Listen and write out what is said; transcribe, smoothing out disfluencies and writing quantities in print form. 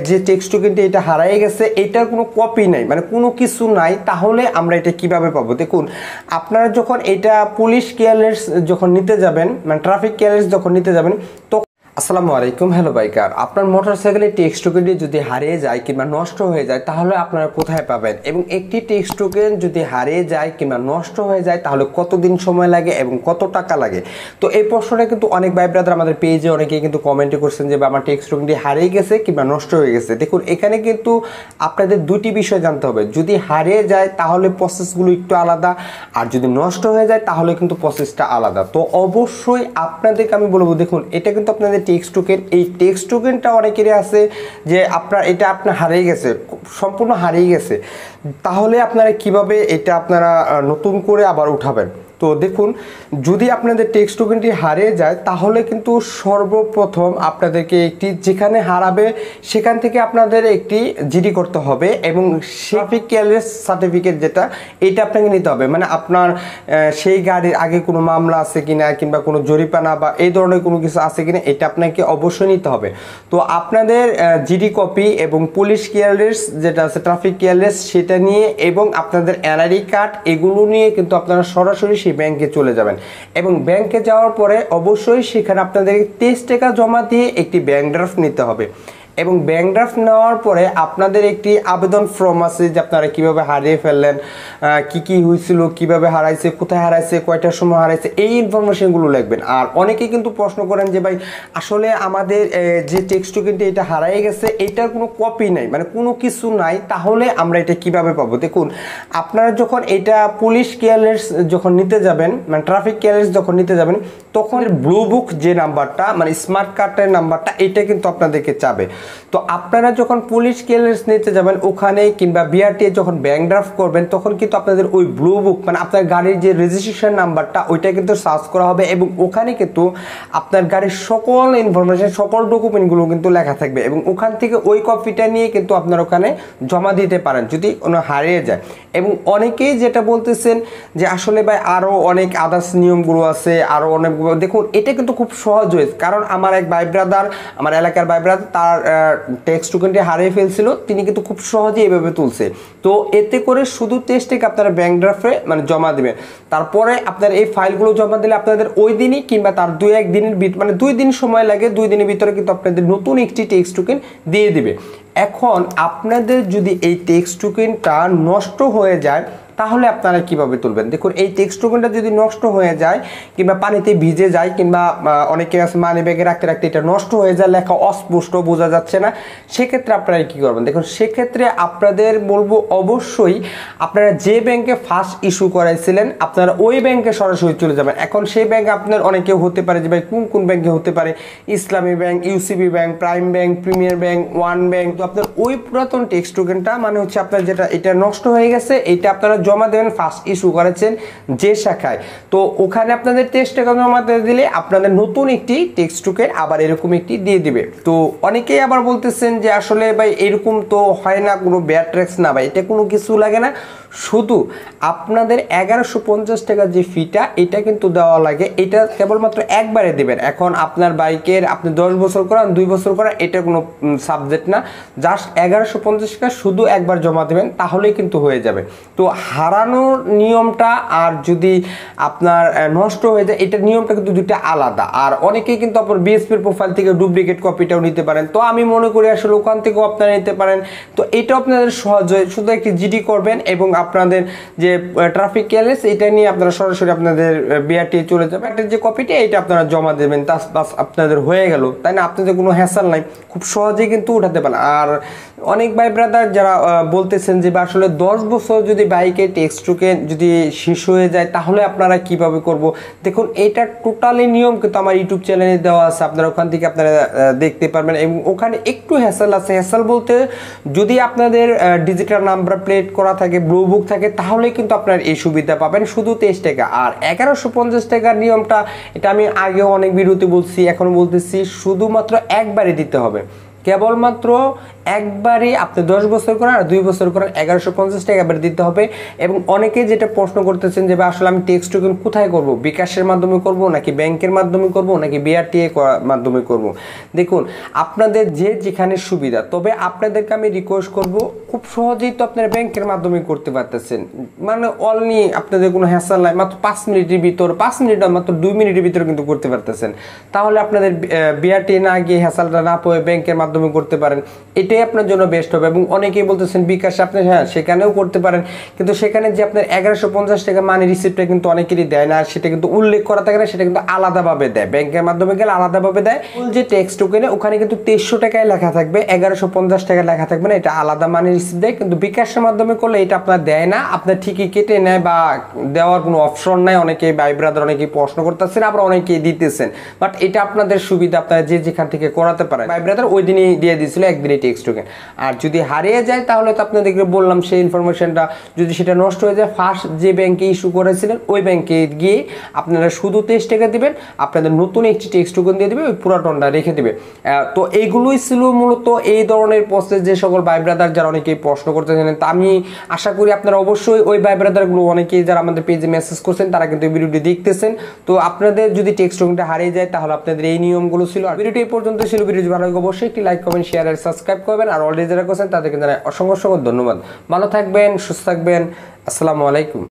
যে টেক্সট টোকেনটি এটা হারিয়ে গেছে, এটার কোনো কপি নাই, মানে কোনো কিছু নাই, তাহলে আমরা এটা কিভাবে পাবো? দেখুন, আপনারা যখন এটা পুলিশ ক্লিয়ারেন্স যখন নিতে যাবেন, মানে ট্রাফিক ক্লিয়ারেন্স যখন নিতে যাবেন, তো আসসালামু আলাইকুম, হ্যালো বাইকার। আপনার মোটরসাইকেলের টেক্সট টোকেনটি যদি হারিয়ে যায় কিংবা নষ্ট হয়ে যায়, তাহলে আপনারা কোথায় পাবেন? এবং একটি টেক্সট টোকেন যদি হারিয়ে যায় কিংবা নষ্ট হয়ে যায়, তাহলে কতদিন সময় লাগে এবং কত টাকা লাগে? তো এই প্রশ্নটা কিন্তু অনেক ভাই ব্রাদার আমাদের পেজে অনেকেই কিন্তু কমেন্টে করছেন যে আমার টেক্সট টোকেনটি হারিয়ে গেছে কিংবা নষ্ট হয়ে গেছে। দেখুন, এখানে কিন্তু আপনাদের দুটি বিষয় জানতে হবে। যদি হারিয়ে যায় তাহলে প্রসেসগুলো একটু আলাদা, আর যদি নষ্ট হয়ে যায় তাহলে কিন্তু প্রসেসটা আলাদা। তো অবশ্যই আপনাদেরকে আমি বলবো, দেখুন এটা কিন্তু আপনাদের টেক্সট টোকেন, এই টেক্সট টোকেনটা অনেকেরই আছে যে আপনার হারিয়ে গেছে, সম্পূর্ণ হারিয়ে গেছে, তাহলে আপনারা কিভাবে এটা আপনারা নতুন করে আবার উঠাবেন? তো দেখুন, যদি আপনাদের টেক্সট টোকেনটি হারিয়ে যায়, তাহলে কিন্তু সর্বপ্রথম আপনাদেরকে একটি, যেখানে হারাবে সেখান থেকে আপনাদের একটি জিডি করতে হবে, এবং ট্রাফিক ক্লিয়ারেন্স সার্টিফিকেট যেটা, এটা আপনাকে নিতে হবে। মানে আপনার সেই গাড়ির আগে কোনো মামলা আছে কিনা, কিংবা কোনো জরিমানা বা এই ধরনের কোনো কিছু আছে কিনা, এটা আপনাকে অবশ্যই নিতে হবে। তো আপনাদের জিডি কপি এবং পুলিশ ক্লিয়ারেন্স যেটা আছে, ট্রাফিক ক্লিয়ারেন্স, সেটা নিয়ে এবং আপনাদের এনআইডি কার্ড, এগুলো নিয়ে কিন্তু আপনারা সরাসরি সেই ব্যাংকে চলে যাবেন। এবং ব্যাংকে যাওয়ার পরে অবশ্যই সেখানে আপনাদের 23 টাকা জমা দিয়ে একটি ব্যাংক ড্রাফট নিতে হবে। এবং ব্যাংক ড্রাফট নেওয়ার পরে আপনাদের একটি আবেদন ফর্ম আছে যে আপনারা কিভাবে হারিয়ে ফেললেন, কি হয়েছিল, কিভাবে হারাইছে, কোথায় হারাইছে, কয়টার সময় হারাইছে, এই ইনফরমেশনগুলো লিখবেন। আর অনেকেই কিন্তু প্রশ্ন করেন যে ভাই আসলে আমাদের যে টেক্সট টোকেনটি এটা হারিয়ে গেছে, এটার কোনো কপি নাই, মানে কোনো কিছু নাই, তাহলে আমরা এটা কিভাবে পাবো? দেখুন, আপনারা যখন এটা পুলিশ ক্লিয়ারেন্স যখন নিতে যাবেন, মানে ট্রাফিক ক্লিয়ারেন্স যখন নিতে যাবেন, তখন ব্লু বুক যে নাম্বারটা, মানে স্মার্ট কার্ডের নাম্বারটা, এটা কিন্তু আপনাদেরকে চাবে। তো আপনারা যখন পুলিশ ক্লিয়ারেন্স নিতে যাবেন ওখানে, কিংবা বিআরটি যখন ব্যাংক ড্রাফট করবেন, তখন কিন্তু আপনাদের ওই ব্লু বুক, মানে আপনার গাড়ির যে রেজিস্ট্রেশন নাম্বারটা, ওইটা কিন্তু সার্চ করা হবে, এবং ওখানে কিন্তু আপনার গাড়ির সকল ইনফরমেশন, সকল ডকুমেন্টগুলো কিন্তু লেখা থাকবে, এবং ওখান থেকে ওই কপিটা নিয়ে কিন্তু আপনার ওখানে জমা দিতে পারেন যদি কোনো হারিয়ে যায়। এবং অনেকেই যেটা বলতেছেন যে আসলে ভাই আরও অনেক আদার্স নিয়মগুলো আছে, আরও অনেকগুলো, দেখুন এটা কিন্তু খুব সহজ হয়েছে। কারণ আমার এক ভাই ব্রাদার, আমার এলাকার ভাই ব্রাদার, তার টেক্সট টোকেনটি হারিয়ে ফেলছিল, তিনি কিন্তু খুব সহজে এইভাবে তুলছে। তো এতে করে শুধু টেক্সটকে আপনারা ব্যাংক ড্রাফটে মানে জমা দেবেন, তারপরে আপনার এই ফাইলগুলো জমা দিলে আপনাদের ওই দিনই কিংবা তার 2-1 দিনের মানে 2 দিন সময় লাগে, 2 দিনের ভিতরে কিন্তু আপনাদের নতুন একটি টেক্সট টোকেন দিয়ে দিবে। এখন আপনাদের যদি এই টেক্সট টোকেনটা নষ্ট হয়ে যায়, তাহলে আপনারা কিভাবে তুলবেন? দেখুন, এই টেক্সট টোকেনটা যদি নষ্ট হয়ে যায় কিংবা পানিতে ভিজে যায়, কিংবা অনেকে আছে মানি ব্যাগে রাখতে রাখতে এটা নষ্ট হয়ে যায়, লেখা অস্পষ্ট, বোঝা যাচ্ছে না, সেক্ষেত্রে আপনারা কি করবেন? দেখুন, সেক্ষেত্রে আপনাদের বলবো অবশ্যই আপনারা যে ব্যাংকে ফার্স্ট ইস্যু করাইছিলেন, আপনারা ওই ব্যাংকে সরাসরি চলে যাবেন। এখন সেই ব্যাংক আপনার অনেকেও হতে পারে যে ভাই কোন ব্যাংকে হতে পারে, ইসলামী bank, UCB bank, prime bank, premier bank, one bank. তো আপনার ওই পুরাতন টেক্সট টোকেনটা, মানে হচ্ছে আপনার যেটা এটা নষ্ট হয়ে গেছে, এটা আপনারা জমা দেবেন ফার্স্ট ইস্যু করেছেন যে শাখায়। তো ওখানে আপনাদের 23 টাকা জমা দিলে আপনাদের নতুন একটি টেক্সট টোকেন আবার এরকম একটি দিয়ে দিবে। তো অনেকেই আবার বলতেছেন যে আসলে ভাই এরকম তো হয় না, কোনো ব্যাড ট্যাক্স না ভাই, এটা কোনো কিছু লাগে না, শুধু আপনাদের 1150 টাকা যে ফিটা, এটা কিন্তু দেওয়া লাগে, এটা কেবলমাত্র একবারে দিবেন। এখন আপনার বাইকের আপনি 10 বছর করান, 2 বছর করান, এটা কোনো সাবজেক্ট না, জাস্ট 1150 টাকা শুধু একবার জমা দেবেন, তাহলেই কিন্তু হয়ে যাবে। তো হারানোর নিয়মটা আর যদি আপনার নষ্ট হয়ে যায়, এটার নিয়মটা কিন্তু দুইটা আলাদা। আর অনেকেই কিন্তু আপনার বিএসপির প্রোফাইল থেকে ডুপ্লিকেট কপিটাও নিতে পারেন, তো আমি মনে করি আসলে ওখান থেকেও আপনারা নিতে পারেন। তো এটা আপনাদের সহজ হয়, শুধু একটি জিডি করবেন এবং আপনাদের যে ট্রাফিক ক্লিয়ারেন্স, এটা নিয়ে আপনারা সরাসরি আপনাদের বিআরটি চলে যাবেন, একটা যে কপিটা এটা আপনারা জমা দেবেন, বাস আপনাদের হয়ে গেল, তাই না? আপনাদের কোনো হ্যাসেল নাই, খুব সহজেই কিন্তু উঠাতে পারেন। আর অনেক ভাই ব্রাদার যারা বলতেছেন যে আসলে 10 বছর যদি বাইকের টেক্সট টোকেন যদি শেষ হয়ে যায়, তাহলে আপনারা কিভাবে করব? দেখুন, এটা টোটালি নিয়ম কিন্তু আমার ইউটিউব চ্যানেলে দেওয়া আছে, আপনারা ওখান থেকে আপনারা দেখতে পারবেন। এবং ওখানে একটু হ্যাসেল আছে, হ্যাসেল বলতে যদি আপনাদের ডিজিটাল নাম্বার প্লেট করা থাকে, ব্লু বুক থাকে, তাহলে কিন্তু আপনার এই সুবিধা পাবেন শুধু 23 টাকা। আর 1150 টাকার নিয়মটা, এটা আমি আগেও অনেক ভিডিওতে বলছি, এখন বলতেছি, শুধুমাত্র একবারে দিতে হবে। কেবলমাত্র একবারই আপনি 10 বছর করেন আর 2 বছর করেন 1150 টাকা এবার দিতে হবে। এবং অনেকে যেটা প্রশ্ন করতেছেন যে আসলে আমি টেক্সট টোকেন কোথায় করব, বিকাশের মাধ্যমে করব নাকি ব্যাংকের মাধ্যমে করব নাকি বিআরটিএ মাধ্যমে করব। দেখুন আপনাদের যে যেখানে সুবিধা, তবে আপনাদেরকে আমি রিকোয়েস্ট করব খুব সহজেই তো আপনারা ব্যাংকের মাধ্যমে করতে পারতেছেন, মানে অনলি আপনাদের কোনো হ্যাসেল নাই, মাত্র 5 মিনিটের ভিতর, 5 মিনিট না মাত্র 2 মিনিটের ভিতরে কিন্তু করতে পারতেছেন। তাহলে আপনাদের বিআরটিএ না গিয়ে হ্যাসেলটা না পেয়ে ব্যাংকের মাধ্যমে করতে পারেন, এটাই আপনার জন্য বেস্ট হবে। এবং অনেকেই বলতেছেন বিকাশ আপনি হ্যাঁ সেখানেও করতে পারেন, কিন্তু সেখানে যে আপনার 1150 টাকা মানি রিসিপ্টটা কিন্তু অনেকেরই দেয় না, আর সেটা কিন্তু উল্লেখ করা থাকে না, সেটা কিন্তু আলাদাভাবে দেয়, ব্যাংকের মাধ্যমে গেলে আলাদাভাবে দেয়। যে টেক্সট টোকেনে ওখানে কিন্তু 2300 টাকায় লেখা থাকবে, 1150 টাকা লেখা থাকবে না, এটা আলাদা মানি রিসিপ্ট দেয়। কিন্তু বিকাশের মাধ্যমে করলে এটা আপনার দেয় না, আপনার ঠিকই কেটে নেয় বা দেওয়ার কোনো অপশন নাই। অনেকেই ভাই ব্রাদার অনেকেই প্রশ্ন করতেছেন, আবার অনেকেই দিতেছেন, বাট এটা আপনাদের সুবিধা, আপনারা যে যেখান থেকে করাতে পারেন। ভাই ব্রাদার ওই দিনই দিয়ে দিয়েছিল একদিনই টেক্সট টোকেন। আর যদি হারিয়ে যায় তাহলে তো আপনাদেরকে বললাম সেই ইনফরমেশনটা যদি সেটা নষ্ট হয়ে যায়, ফার্স্ট যে ব্যাংকে ইস্যু করেছিলেন ওই ব্যাংকে গিয়ে আপনারা শুধু 23 টাকা দিবেন, আপনাদের নতুন একটি টেক্সট টোকেন দিয়ে দিবে, ওই পুরাতনটা রেখে দিবে। তো এইগুলোই ছিল মূলত এই ধরনের প্রসেস, যে সকল ভাই ব্রাদার যারা অনেকেই প্রশ্ন করতেছেন। তা আমি আশা করি আপনারা অবশ্যই ওই ভাই ব্রাদারগুলো অনেকেই যারা আমাদের পেজে মেসেজ করছেন তারা কিন্তু ভিডিওটি দেখতেছেন। তো আপনাদের যদি টেক্সট টোকেনটা হারিয়ে যায় তাহলে আপনাদের এই নিয়মগুলো ছিল। আর ভিডিওটি এই পর্যন্ত ছিল। ভিডিওটি ভালো লাগে অবশ্যই একটি লাইক, কমেন্ট, শেয়ার আর সাবস্ক্রাইব করবেন। আর অলরেডি যারা করছেন তাদেরকে জানাই অসংখ্য ধন্যবাদ। ভালো থাকবেন, সুস্থ থাকবেন। আসসালামু আলাইকুম।